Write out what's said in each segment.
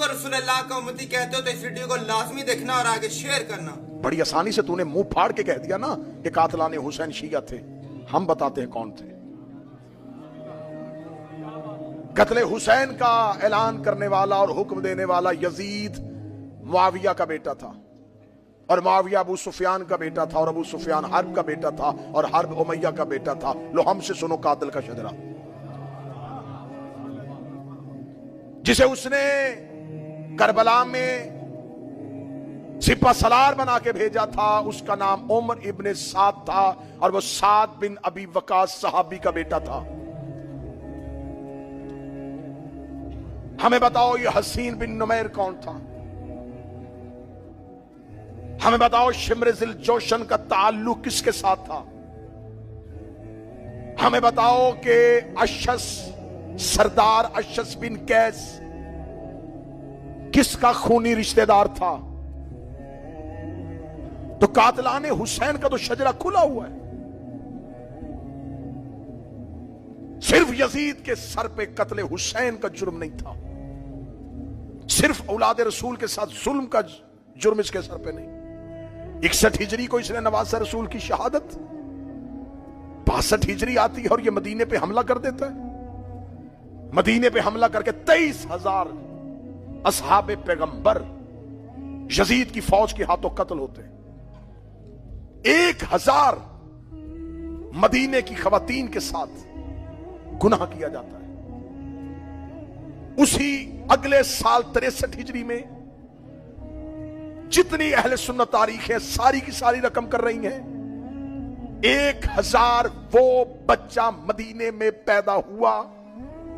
को रसूल अल्लाह का उम्मती कहते हो तो इस वीडियो को लाजमी देखना और आगे शेयर करना। बड़ी आसानी से तूने मुंह फाड़ के कह दिया ना कि कातलाने हुसैन शिया थे। हम बताते हैं कौन थे। कत्ले हुसैन का ऐलान करने वाला और हुक्म देने वाला यजीद मुआविया का बेटा था, और मुआविया अबू सुफियान का बेटा था, और अबू सुफियान हर्ब का बेटा था, और हर्ब उमैया का बेटा था। लो हमसे सुनो कातिल का शजरा। जिसे उसने करबला में सिपा सलार बना के भेजा था, उसका नाम उमर इब्ने साद था, और वो साद बिन अबी वकास सहाबी का बेटा था। हमें बताओ ये हसीन बिन नुमैर कौन था? हमें बताओ शिम्र जिल जोशन का ताल्लुक किसके साथ था? हमें बताओ कि अशस सरदार अशस बिन कैस किसका खूनी रिश्तेदार था? तो कातलाने हुसैन का तो शजरा खुला हुआ है। सिर्फ यजीद के सर पे कत्ले हुसैन का जुर्म नहीं था, सिर्फ औलाद रसूल के साथ जुल्म का जुर्म इसके सर पे नहीं। 61 हिजरी को इसने नवासा रसूल की शहादत, 62 हिजरी आती है और ये मदीने पे हमला कर देता है। मदीने पे हमला करके 23,000 असहाबे पैगंबर यजीद की फौज के हाथों कत्ल होते हैं। 1,000 मदीने की खवातीन के साथ गुनाह किया जाता है। उसी अगले साल 63 हिजरी में जितनी अहले सुन्नत तारीख है सारी की सारी रकम कर रही हैं, 1,000 वो बच्चा मदीने में पैदा हुआ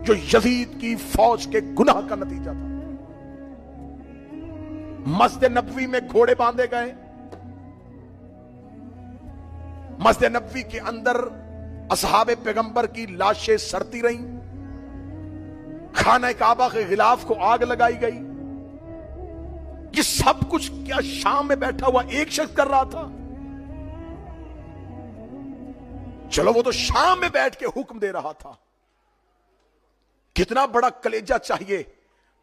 जो यजीद की फौज के गुनाह का नतीजा था। मस्जिद नबवी में घोड़े बांधे गए, मस्जिद नबवी के अंदर असहाबे पैगंबर की लाशें सड़ती रहीं, खाना काबा के गिलाफ को आग लगाई गई। ये सब कुछ क्या शाम में बैठा हुआ एक शख्स कर रहा था? चलो वो तो शाम में बैठ के हुक्म दे रहा था। कितना बड़ा कलेजा चाहिए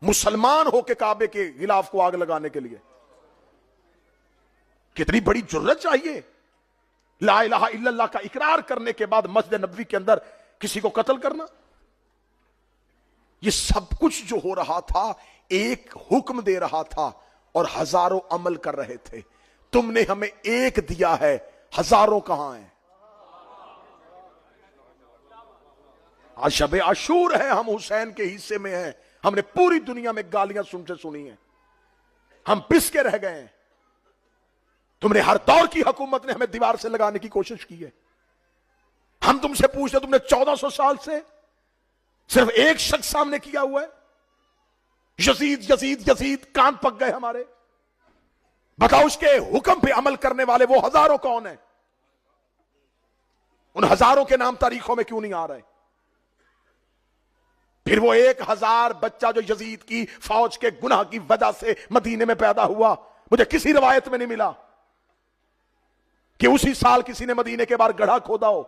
मुसलमान हो के काबे के गिलाफ को आग लगाने के लिए? कितनी बड़ी जुर्रत चाहिए ला इलाहा इल्लल्लाह का इकरार करने के बाद मस्जिद नबवी के अंदर किसी को कत्ल करना? ये सब कुछ जो हो रहा था एक हुक्म दे रहा था और हजारों अमल कर रहे थे। तुमने हमें एक दिया है, हजारों कहां हैं? आज शबे आशूर है, हम हुसैन के हिस्से में हैं। हमने पूरी दुनिया में गालियां सुनते सुनी हैं, हम पिस के रह गए हैं। तुमने हर दौर की हुकूमत ने हमें दीवार से लगाने की कोशिश की है। हम तुमसे पूछते, तुमने 1400 साल से सिर्फ एक शख्स सामने किया हुआ है, यजीद यजीद यजीद, कान पक गए हमारे। बताओ उसके हुक्म पे अमल करने वाले वो हजारों कौन है? उन हजारों के नाम तारीखों में क्यों नहीं आ रहे? फिर वो 1,000 बच्चा जो यजीद की फौज के गुनाह की वजह से मदीने में पैदा हुआ, मुझे किसी रिवायत में नहीं मिला कि उसी साल किसी ने मदीने के बाहर गड्ढा खोदा हो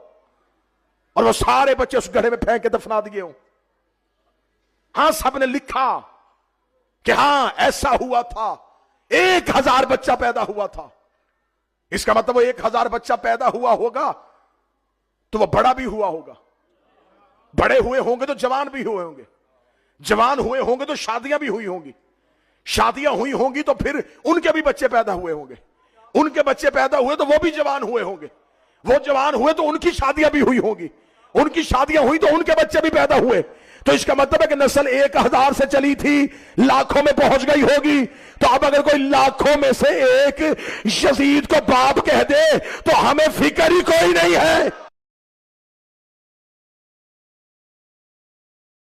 और वो सारे बच्चे उस गड्ढे में फेंक के दफना दिए हो। हां, सबने लिखा कि हां ऐसा हुआ था, 1,000 बच्चा पैदा हुआ था। इसका मतलब वो 1,000 बच्चा पैदा हुआ होगा तो वो बड़ा भी हुआ होगा। बड़े हुए होंगे तो जवान भी हुए होंगे, जवान हुए होंगे तो शादियां भी हुई होंगी, शादियां हुई होंगी तो फिर उनके भी बच्चे पैदा हुए होंगे, उनके बच्चे पैदा हुए तो वो भी जवान हुए होंगे, वो जवान हुए तो उनकी शादियां भी हुई होंगी, उनकी शादियां हुई तो उनके बच्चे भी पैदा हुए। तो इसका मतलब है कि नस्ल 1,000 से चली थी, लाखों में पहुंच गई होगी। तो अब अगर कोई लाखों में से एक यजीद को बाप कह दे तो हमें फिक्र ही कोई नहीं है।